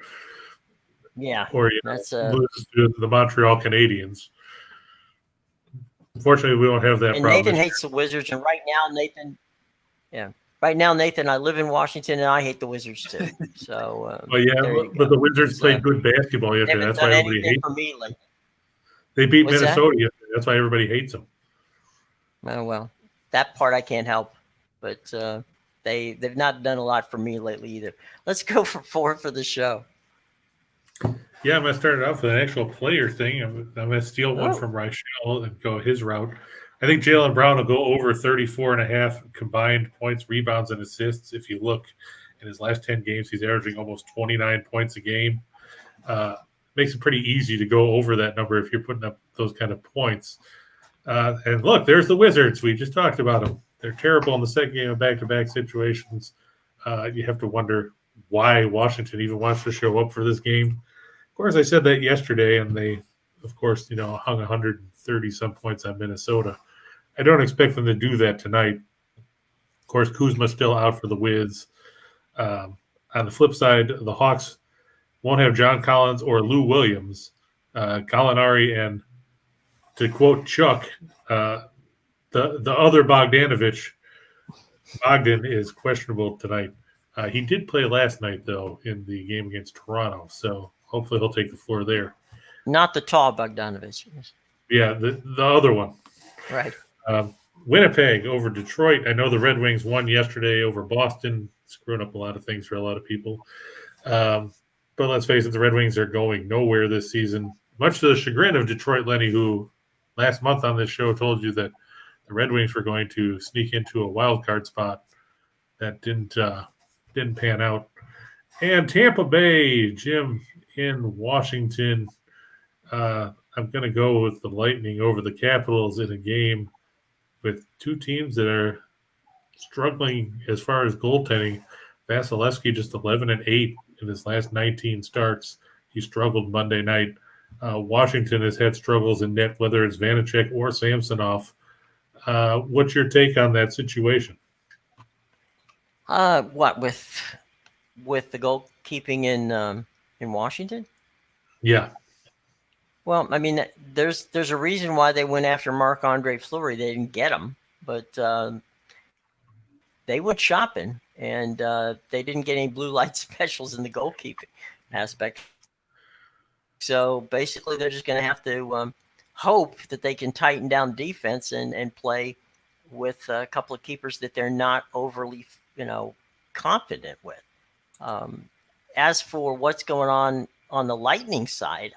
Yeah. Or loses to the Montreal Canadiens. Unfortunately, we don't have that And problem. Nathan hates the Wizards, and right now, Nathan, I live in Washington, and I hate the Wizards too. So, Well, yeah, there you but go. the Wizards played good basketball They yesterday. haven't That's why done everybody anything hates for them. me lately. They beat What's that? Minnesota yesterday. That's why everybody hates them. Oh, well, that part I can't help, but they've not done a lot for me lately either. Let's go for 4 for the show. Yeah, I'm going to start it off with an actual player thing. I'm going to steal one Oh. from Reichel and go his route. I think Jaylen Brown will go over 34.5 combined points, rebounds, and assists. If you look in his last 10 games, he's averaging almost 29 points a game. Makes it pretty easy to go over that number if you're putting up those kind of points. And look, there's the Wizards. We just talked about them. They're terrible in the second game of back-to-back situations. You have to wonder why Washington even wants to show up for this game. Of course, I said that yesterday, and they, of course, hung 130-some points on Minnesota. I don't expect them to do that tonight. Of course, Kuzma's still out for the Wiz. On the flip side, the Hawks won't have John Collins or Lou Williams. Gallinari and, to quote Chuck, the other Bogdanovich, Bogdan, is questionable tonight. He did play last night, though, in the game against Toronto, so hopefully he'll take the floor there. Not the tall Bogdanovich. Yeah, the other one. Right. Winnipeg over Detroit. I know the Red Wings won yesterday over Boston, screwing up a lot of things for a lot of people. But let's face it, the Red Wings are going nowhere this season, much to the chagrin of Detroit Lenny, who last month on this show told you that the Red Wings were going to sneak into a wild card spot. That didn't pan out. And Tampa Bay, Jim, in Washington. I'm going to go with the Lightning over the Capitals in a game with two teams that are struggling as far as goaltending. Vasilevsky just 11-8 in his last 19 starts. He struggled Monday night. Washington has had struggles in net, whether it's Vanacek or Samsonov. What's your take on that situation? What with the goalkeeping in Washington? Yeah. Well, I mean, there's a reason why they went after Marc-Andre Fleury. They didn't get him, but they went shopping, and they didn't get any blue light specials in the goalkeeping aspect. So basically, they're just going to have to hope that they can tighten down defense and play with a couple of keepers that they're not overly, confident with. As for what's going on the Lightning side,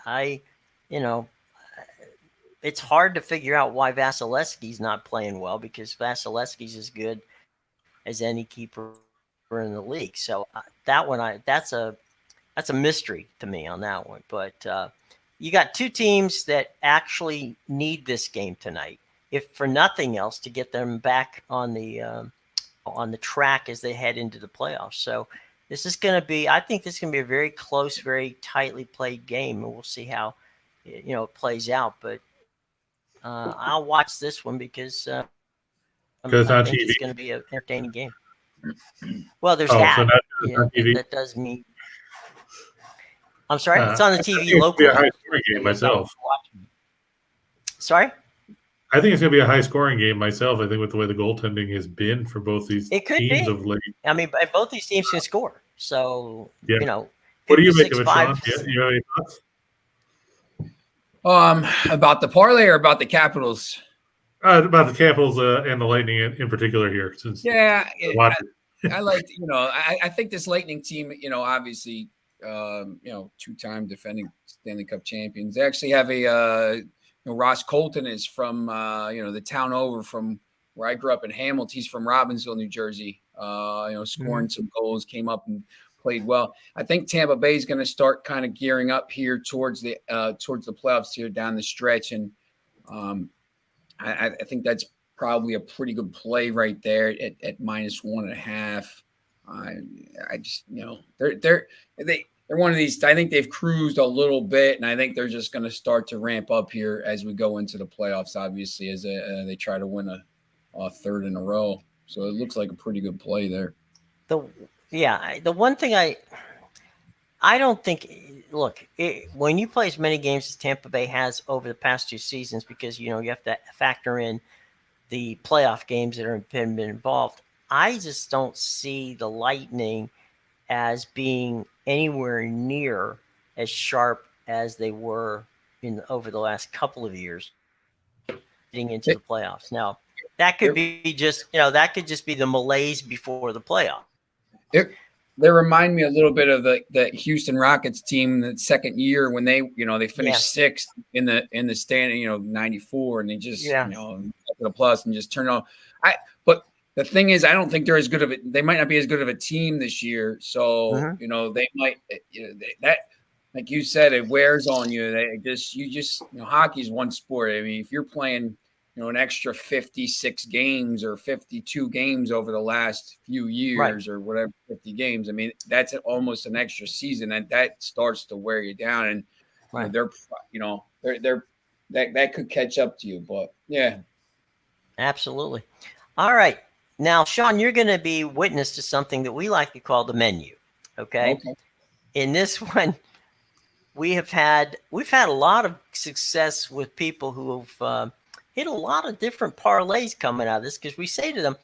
it's hard to figure out why Vasilevsky's not playing well, because Vasilevsky's as good as any keeper in the league. So that's a mystery to me on that one. But you got two teams that actually need this game tonight, if for nothing else, to get them back on the track as they head into the playoffs. So this is going to be, I think this is going to be a very close, very tightly played game, and we'll see how it plays out. But I'll watch this one because I think it's going to be an entertaining game. Well, there's that. So not TV. That does mean. I'm sorry, it's on the TV locally. It's going to be a high-scoring game myself. Sorry? I think it's going to be a high-scoring game myself. I think with the way the goaltending has been for both these teams of late. I mean, both these teams can score. So, yeah. What do you make of it, Sean? You have any thoughts? About the parlay or about the Capitals? About the Capitals and the Lightning in particular here. Since I like, I think this Lightning team, obviously, two-time defending Stanley Cup champions. They actually have a Ross Colton is from the town over from where I grew up in Hamilton. He's from Robbinsville, New Jersey. Scoring some goals, came up and played well. I think Tampa Bay is going to start kind of gearing up here towards the playoffs here down the stretch, and I think that's probably a pretty good play right there at -1.5. I just they're one of these. I think they've cruised a little bit, and I think they're just going to start to ramp up here as we go into the playoffs. Obviously, as they try to win a third in a row. So it looks like a pretty good play there. The one thing I don't think look, when you play as many games as Tampa Bay has over the past 2 seasons, because you have to factor in the playoff games that have been involved. I just don't see the Lightning as being anywhere near as sharp as they were over the last couple of years getting into the playoffs. Now, that could be that could just be the malaise before the playoff. They remind me a little bit of the Houston Rockets team the second year when they finished sixth in the standing, 94, and they just the plus and just turn on. But the thing is, I don't think they're as good of it. They might not be as good of a team this year. So they might that, like you said, it wears on you. Hockey's one sport. I mean, if you're playing an extra 56 games or 52 games over the last few years or whatever, 50 games. I mean, that's almost an extra season, and that starts to wear you down. And that could catch up to you. But yeah, absolutely. All right, now Sean, you're going to be witness to something that we like to call the menu. Okay. In this one, we've had a lot of success with people who've hit a lot of different parlays coming out of this, because we say to them,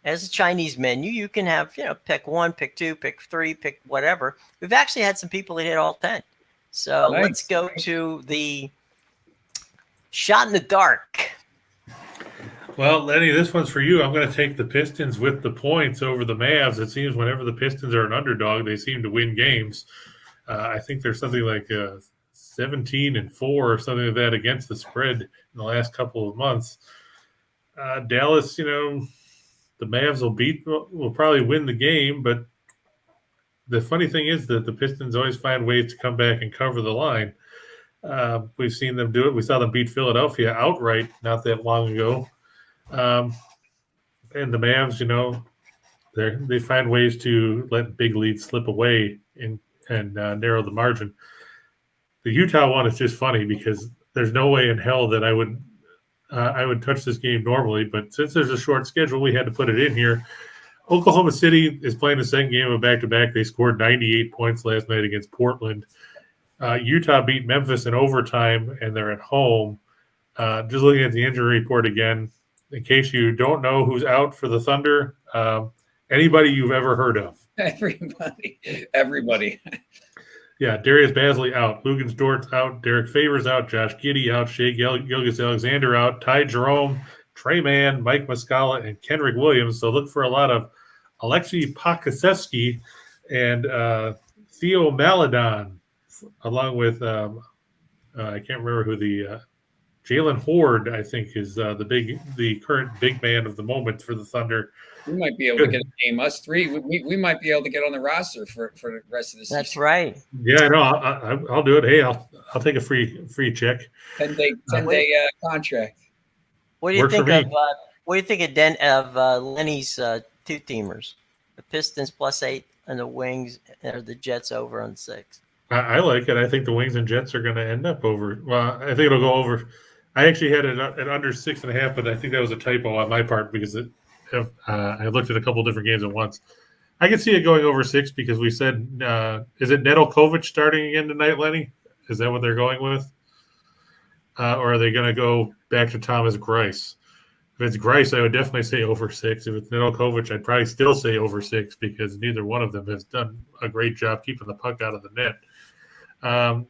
as a Chinese menu, you can have, pick 1, pick 2, pick 3, pick whatever. We've actually had some people that hit all 10. So let's go to the shot in the dark. Well, Lenny, this one's for you. I'm going to take the Pistons with the points over the Mavs. It seems whenever the Pistons are an underdog, they seem to win games. I think there's something like 17-4 or something like that against the spread in the last couple of months. Dallas, the Mavs will probably win the game, but the funny thing is that the Pistons always find ways to come back and cover the line. We've seen them do it. We saw them beat Philadelphia outright not that long ago. And the Mavs, they find ways to let big leads slip away and narrow the margin. The Utah one is just funny because there's no way in hell that I would touch this game normally, but since there's a short schedule, we had to put it in here. Oklahoma City is playing the second game of back-to-back. They scored 98 points last night against Portland. Utah beat Memphis in overtime, and they're at home. Just looking at the injury report again, in case you don't know who's out for the Thunder, anybody you've ever heard of. Everybody. Yeah, Darius Bazley out, Lugens Dort out, Derek Favors out, Josh Giddey out, Shea Gilgeous-Alexander out, Ty Jerome, Trey Mann, Mike Muscala, and Kenrick Williams. So look for a lot of Alexei Pokasevsky and Theo Maledon, along with I can't remember who the Jalen Horde, I think, is the current big man of the moment for the Thunder. We might be able to get a game. Us three, we might be able to get on the roster for the rest of the season. That's right. Yeah, I know. I'll do it. Hey, I'll take a free check. 10-day contract. What do you think of? What do you think of Lenny's two-teamers? The Pistons +8 and the Wings or the Jets over on 6. I like it. I think the Wings and Jets are going to end up over. Well, I think it'll go over. I actually had it at under 6.5, but I think that was a typo on my part because I looked at a couple different games at once. I can see it going over 6 because we said, is it Nedeljkovic starting again tonight, Lenny? Is that what they're going with? Or are they going to go back to Thomas Grice? If it's Grice, I would definitely say over 6. If it's Nedeljkovic, I'd probably still say over 6 because neither one of them has done a great job keeping the puck out of the net. And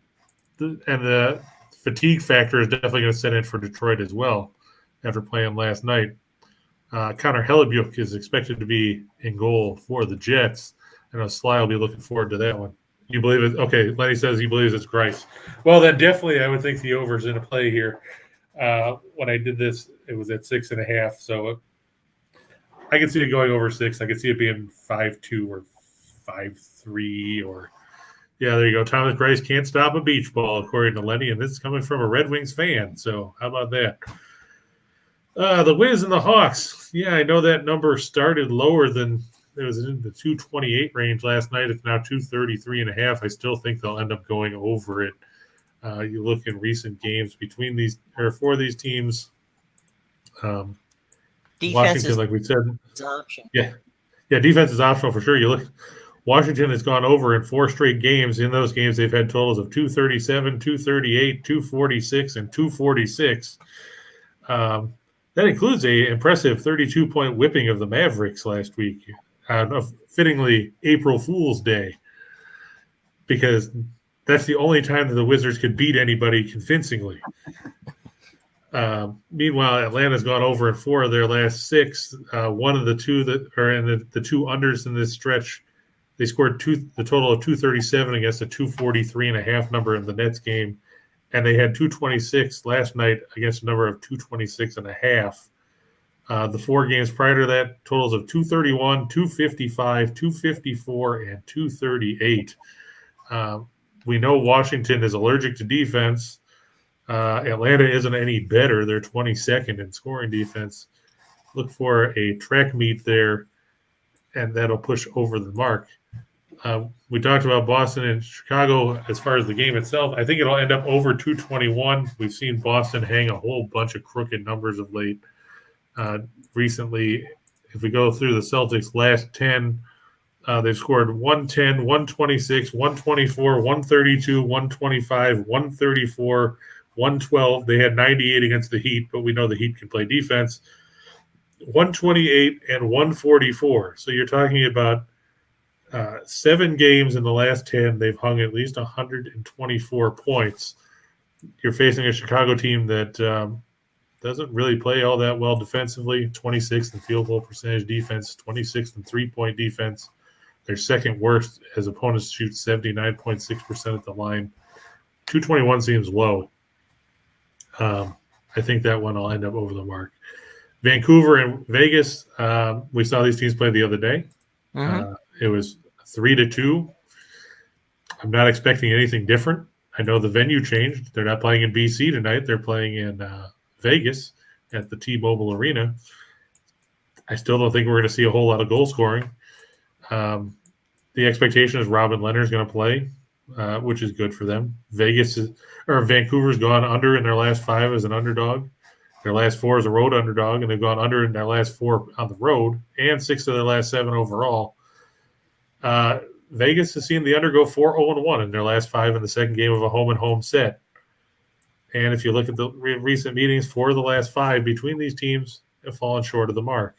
the fatigue factor is definitely going to set in for Detroit as well after playing last night. Connor Hellebuyck is expected to be in goal for the Jets. I know Sly will be looking forward to that one. You believe it? Okay, Lenny says he believes it's Grice. Well, then definitely I would think the over is in a play here. When I did this, it was at 6.5. So I can see it going over 6. I can see it being 5-2 or 5-3 or yeah, there you go. Thomas Grice can't stop a beach ball, according to Lenny, and this is coming from a Red Wings fan. So how about that? The Wiz and the Hawks. Yeah, I know that number started lower than it was in the 228 range last night. It's now 233.5. I still think they'll end up going over it. You look in recent games between these or for these teams. Defense Washington, is like we said, option. Yeah, defense is optional for sure. You look Washington has gone over in 4 straight games. In those games, they've had totals of 237, 238, 246, and 246. That includes a impressive 32-point whipping of the Mavericks last week, fittingly April Fool's Day, because that's the only time that the Wizards could beat anybody convincingly. Meanwhile, Atlanta's gone over in 4 of their last 6. One of the two that are in the 2 unders in this stretch, they scored the total of 237 against a 243.5 number in the Nets game, and they had 226 last night against a number of 226.5. The 4 games prior to that, totals of 231, 255, 254, and 238. We know Washington is allergic to defense. Atlanta isn't any better. They're 22nd in scoring defense. Look for a track meet there, and that'll push over the mark. We talked about Boston and Chicago as far as the game itself. I think it'll end up over 221. We've seen Boston hang a whole bunch of crooked numbers of late. Recently, if we go through the Celtics' last 10, they've scored 110, 126, 124, 132, 125, 134, 112. They had 98 against the Heat, but we know the Heat can play defense. 128 and 144. So you're talking about 7 games in the last 10. They've hung at least 124 points. You're facing a Chicago team that doesn't really play all that well defensively. 26th in field goal percentage defense, 26th in three-point defense. They're second worst as opponents shoot 79.6% at the line. 221 seems low. I think that one will end up over the mark. Vancouver and Vegas, we saw these teams play the other day. Mm-hmm. It was 3-2. I'm not expecting anything different. I know the venue changed. They're not playing in BC tonight. They're playing in Vegas at the T-Mobile Arena. I still don't think we're going to see a whole lot of goal scoring. The expectation is Robin Leonard's going to play, which is good for them. Vancouver's gone under in their last 5 as an underdog. Their last 4 as a road underdog, and they've gone under in their last 4 on the road, and 6 of their last 7 overall. Vegas has seen the under go 4-0-1 in their last 5 in the second game of a home-and-home set. And if you look at the recent meetings, 4 of the last 5 between these teams have fallen short of the mark.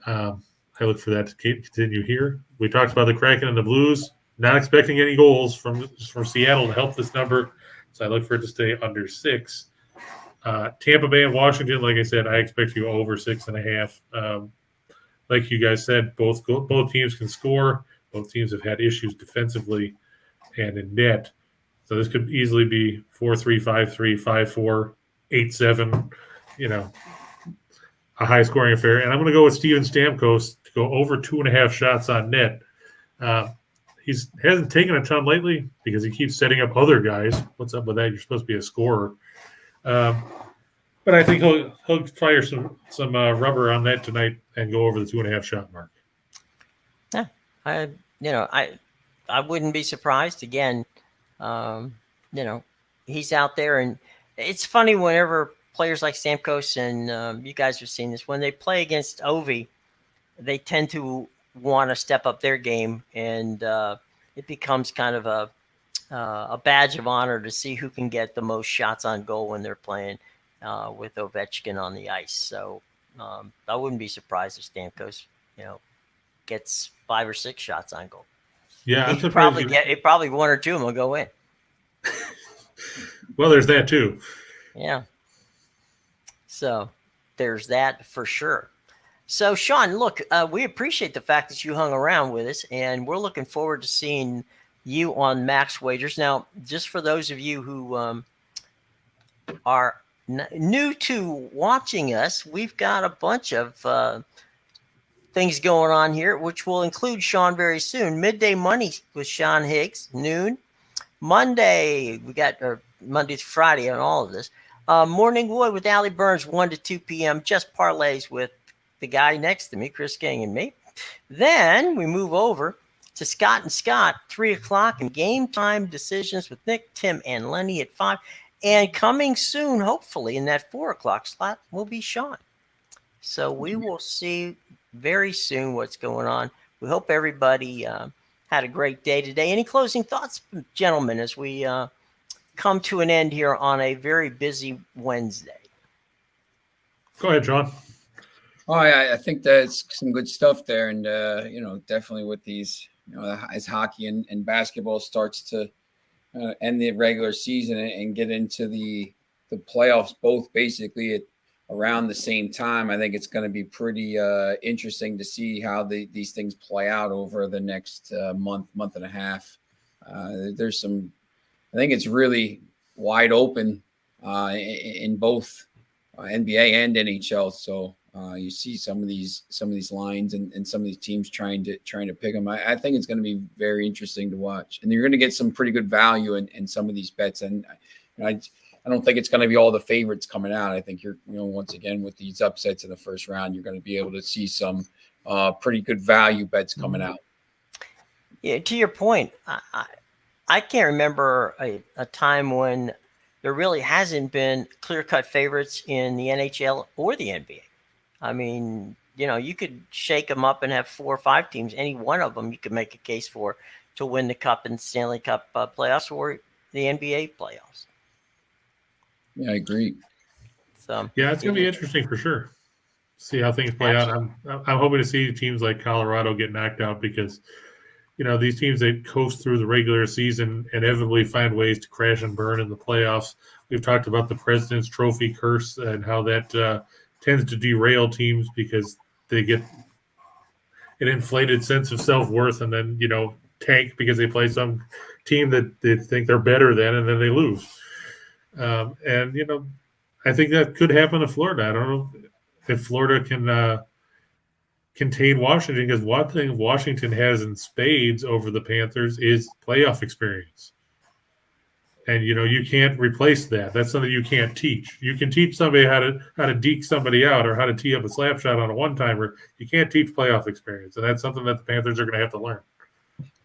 I look for that to continue here. We talked about the Kraken and the Blues. Not expecting any goals from Seattle to help this number, so I look for it to stay under 6. Tampa Bay and Washington, like I said, I expect you over 6.5. Like you guys said, both teams can score. Both teams have had issues defensively and in net. So this could easily be 4-3, 5-3, 5-4, 8-7, a high-scoring affair. And I'm going to go with Steven Stamkos to go over 2.5 shots on net. He hasn't taken a ton lately because he keeps setting up other guys. What's up with that? You're supposed to be a scorer. But I think he'll fire some rubber on that tonight and go over the 2.5 shot mark. Yeah, I wouldn't be surprised. Again, he's out there, and it's funny whenever players like Stamkos and you guys have seen this, when they play against Ovi, they tend to want to step up their game, and it becomes kind of a badge of honor to see who can get the most shots on goal when they're playing with Ovechkin on the ice. So I wouldn't be surprised if Stamkos, gets 5 or 6 shots on goal. Yeah, I'm surprised. surprised. Probably 1 or 2 of them will go in. Well, there's that too. Yeah. So there's that for sure. So, Sean, look, we appreciate the fact that you hung around with us, and we're looking forward to seeing you on Max Wagers. Now, just for those of you who are new to watching us, we've got a bunch of things going on here, which will include Sean very soon. Midday Money with Sean Higgs, noon. Monday, we got Monday to Friday on all of this. Morning Wood with Allie Burns, 1 to 2 p.m. Just parlays with the guy next to me, Chris King, and me. Then we move over to Scott and Scott, 3 o'clock, and game time decisions with Nick, Tim, and Lenny at 5. And coming soon, hopefully, in that 4 o'clock slot will be Sean. So we will see very soon what's going on. We hope everybody had a great day today. Any closing thoughts, gentlemen, as we come to an end here on a very busy Wednesday? Go ahead, John. Oh, I think that's some good stuff there. And, definitely with these, as hockey and basketball starts to end the regular season and get into the playoffs, both basically around the same time, I think it's going to be pretty interesting to see how these things play out over the next month and a half. I think it's really wide open in both NBA and NHL. So you see some of these lines and some of these teams trying to pick them. I think it's going to be very interesting to watch, and you're going to get some pretty good value in some of these bets. And I don't think it's going to be all the favorites coming out. I think once again, with these upsets in the first round, you're going to be able to see some pretty good value bets coming out. Yeah, to your point, I can't remember a time when there really hasn't been clear-cut favorites in the NHL or the NBA. I mean, you could shake them up and have 4 or 5 teams. Any one of them you could make a case for to win the Cup and Stanley Cup playoffs or the NBA playoffs. Yeah, I agree. So yeah, it's going to be interesting for sure. See how things play out. I'm hoping to see teams like Colorado get knocked out because, these teams that coast through the regular season inevitably find ways to crash and burn in the playoffs. We've talked about the President's Trophy curse and how that tends to derail teams because they get an inflated sense of self-worth and then, tank because they play some team that they think they're better than and then they lose. I think that could happen to Florida. I don't know if Florida can contain Washington because one thing Washington has in spades over the Panthers is playoff experience. And, you can't replace that. That's something you can't teach. You can teach somebody how to deke somebody out or how to tee up a slap shot on a one-timer. You can't teach playoff experience. And that's something that the Panthers are going to have to learn.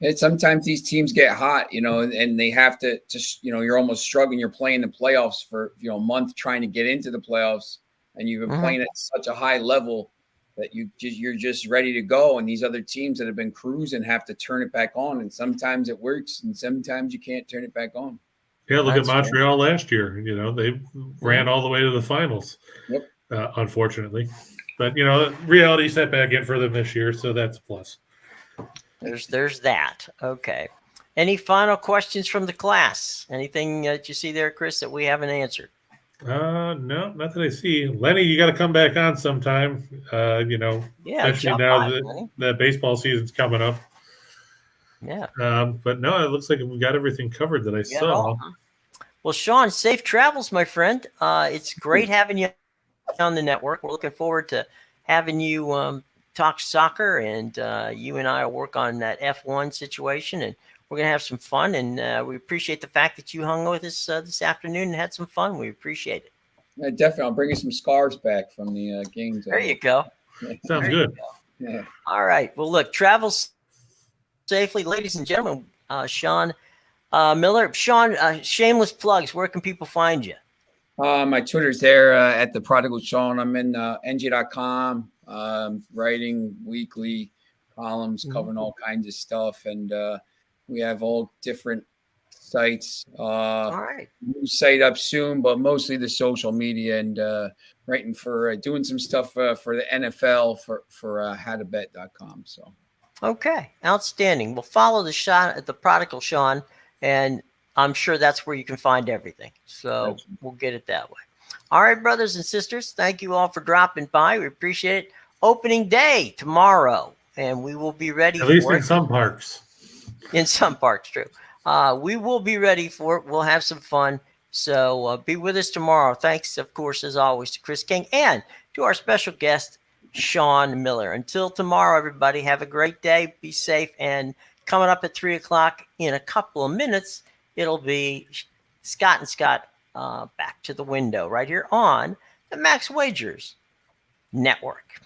And sometimes these teams get hot, and they have to just, you're almost struggling. You're playing the playoffs for, a month trying to get into the playoffs. And you've been playing at such a high level that you're just ready to go. And these other teams that have been cruising have to turn it back on. And sometimes it works and sometimes you can't turn it back on. Yeah, look at Montreal last year. They ran all the way to the finals, unfortunately. But, reality set back in for them this year, so that's a plus. There's that. Okay. Any final questions from the class? Anything that you see there, Chris, that we haven't answered? No, not that I see. Lenny, you got to come back on sometime. Especially now that baseball season's coming up. Yeah. But no, it looks like we got everything covered that I saw. Well, Sean, safe travels, my friend. It's great having you on the network. We're looking forward to having you talk soccer, and you and I will work on that F1 situation, and we're going to have some fun. And we appreciate the fact that you hung with us this afternoon and had some fun. We appreciate it. Yeah, definitely. I'll bring you some scarves back from the games. There you go. Sounds good. Yeah. All right. Well, look, travel safely, ladies and gentlemen. Sean Miller. Sean, shameless plugs. Where can people find you? My Twitter's there at the Prodigal Sean. I'm in NJ.com, writing weekly columns covering all kinds of stuff. And we have all different sites. All right. New site up soon, but mostly the social media and writing for doing some stuff for the NFL for how-to-bet.com. So. Okay. Outstanding. We'll follow the Prodigal Sean, and I'm sure that's where you can find everything. So we'll get it that way. All right, brothers and sisters, thank you all for dropping by. We appreciate it. Opening day tomorrow, and we will be ready for it. At least in some parks. In some parks, true. We will be ready for it. We'll have some fun. So be with us tomorrow. Thanks, of course, as always, to Chris King and to our special guest, Sean Miller. Until tomorrow, everybody, have a great day. Be safe. And coming up at 3 o'clock in a couple of minutes, it'll be Scott and Scott back to the window right here on the Max Wagers Network.